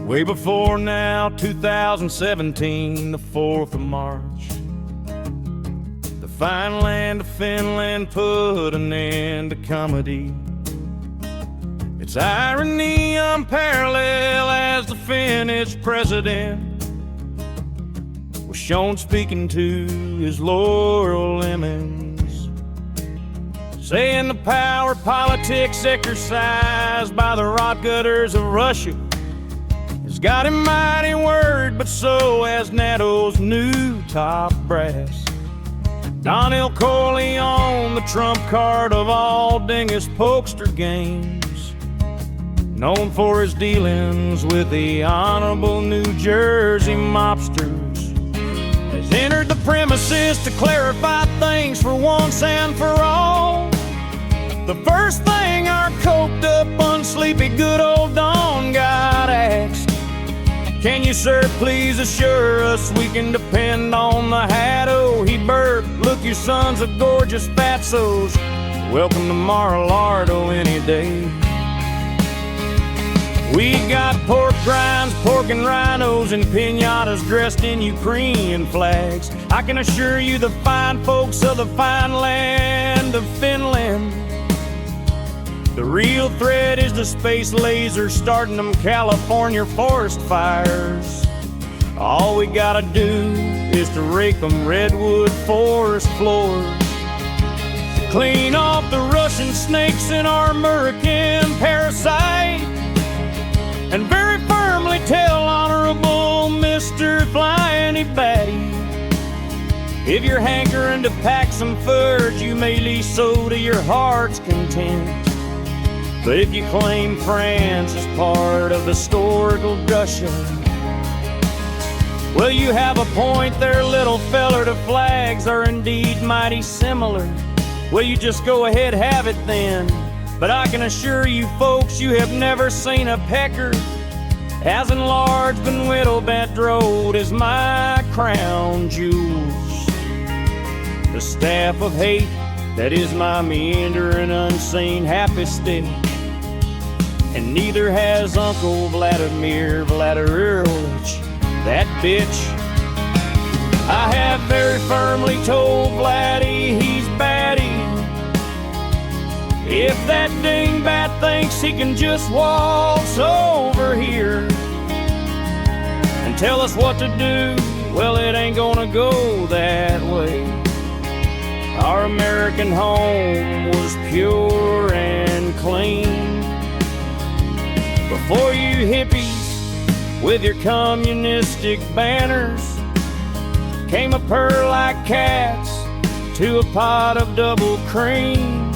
Way before now, 2017, the 4th of March. The fine land of Finland put an end to comedy. Its irony unparalleled as the Finnish president was shown speaking to his Laurel Lemons, saying the power politics exercised by the rot gutters of Russia has got him mighty worried, but so has NATO's new top brass. Donnell Corleone, the trump card of all dingus pokester games, known for his dealings with the honorable New Jersey mobsters, has entered the premises to clarify things for once and for all. The first thing our coked up, unsleepy good old Don got asked: can you, sir, please assure us we can depend on the Hatto? He burped, look, your son's a gorgeous fatsos. Welcome to Mar-a-Lardo any day. We got pork rinds, pork and rhinos, and pinatas dressed in Ukrainian flags. I can assure you the fine folks of the fine land of Finland, the real threat is the space laser starting them California forest fires. All we gotta do is to rake them redwood forest floors, clean off the Russian snakes in our American parasite, and very firmly tell Honorable Mr. Flying Batty, if you're hankering to pack some fudge, you may leave so to your heart's content. But if you claim France is part of historical Russia, well, you have a point there, little feller. The flags are indeed mighty similar. Well, you just go ahead, have it then. But I can assure you folks, you have never seen a pecker as enlarged and whittle-bent road as my crown jewels. The staff of hate that is my meandering, unseen happy stick, and neither has Uncle Vladimir Vladimirovich, that bitch. I have very firmly told Vladdy he's batty. If that dingbat thinks he can just waltz over here and tell us what to do, well, it ain't gonna go that way. Our American home was pure and clean before you hippies with your communistic banners came a purr like cats to a pot of double cream.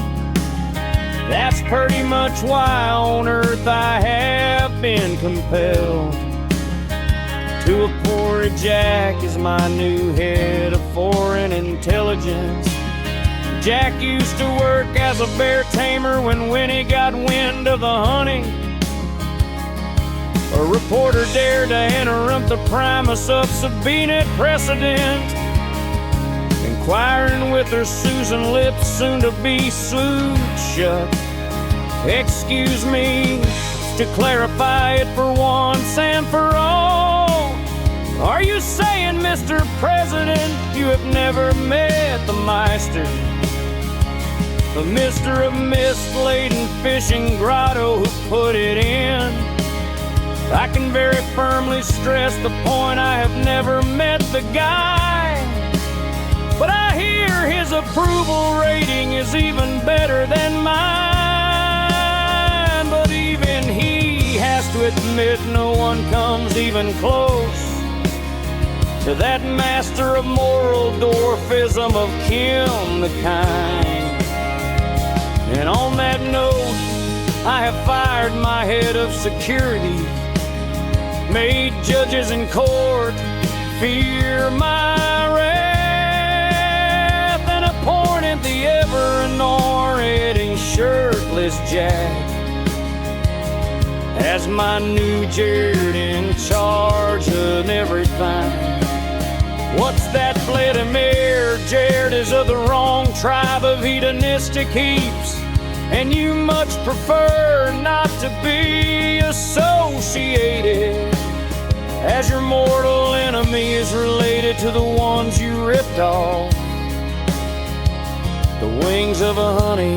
That's pretty much why on earth I have been compelled to appore Jack as my new head of foreign intelligence. Jack used to work as a bear tamer when Winnie got wind of the honey. A reporter dared to interrupt the primus of subpoenaed precedent, inquiring with her Susan lips soon to be slewed shut. Excuse me, to clarify it for once and for all, are you saying, Mr. President, you have never met the Meister, the Mister of mist-laden fishing grotto who put it in? I can very firmly stress the point, I have never met the guy, but I hear his approval rating is even better than mine. But even he has to admit no one comes even close to that master of moral dwarfism of Kim the Kind. And on that note, I have fired my head of security, made judges in court fear my wrath, and appointed the ever-anointing shirtless Jack as my new Jared in charge of everything. What's that Vladimir? Jared is of the wrong tribe of hedonistic heaps. and you much prefer not to be associated, as your mortal enemy is related to the ones you ripped off. The wings of a honey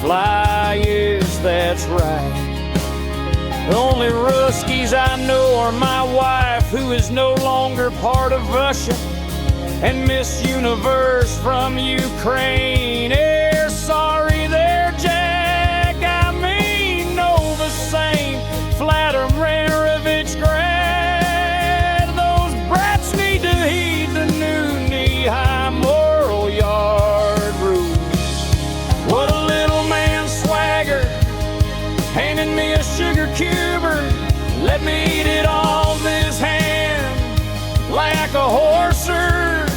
fly, yes, that's right. The only Ruskies I know are my wife, who is no longer part of Russia, and Miss Universe from Ukraine. Sorry there, Jack, I mean no the same. Vladimirovich grad, those brats need to heed the new knee-high moral yard rules. What a little man swagger, handing me a sugar cuber. Let me eat it off his hand like a horser.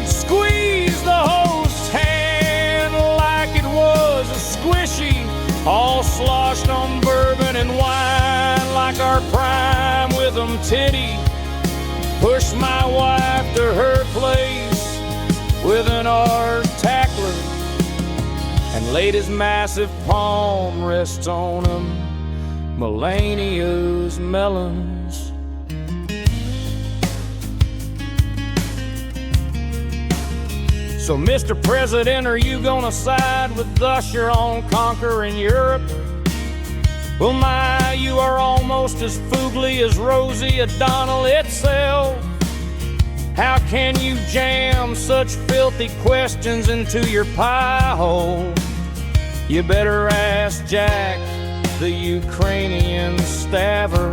Squeeze the host's hand like it was a squishy, all sloshed on bourbon and wine like our prime with 'em titty. Push my wife to her place with an art tackler, and laid his massive palm rests on him, Melania's melons. So, Mr. President, are you gonna side with us, your own conquering Europe? Well, my, you are almost as foogly as Rosie O'Donnell itself. How can you jam such filthy questions into your pie hole? You better ask Jack, the Ukrainian stabber,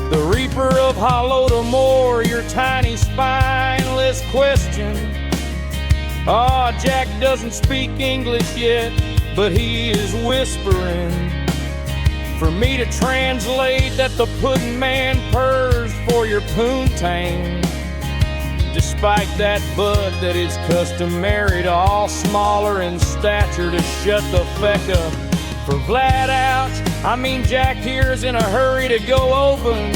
the reaper of Holodomor, your tiny spineless question. Jack doesn't speak English yet, but he is whispering for me to translate that the pudding man purrs for your poontang. Despite that butt that is customary to all smaller in stature to shut the feck up. For Vlad ouch, I mean Jack here is in a hurry to go open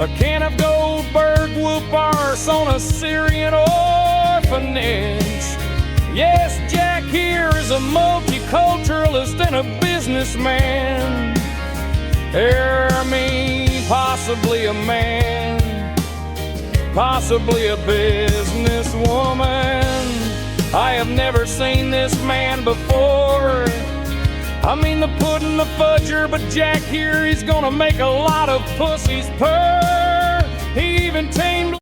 a can of Goldberg whoop arse on a Syrian orphanage. Yes, Jack here is a multiculturalist and a businessman. I mean, possibly a man, possibly a businesswoman. I have never seen this man before. I mean the puddin', the fudger, but Jack here, he's gonna make a lot of pussies purr. He even tamed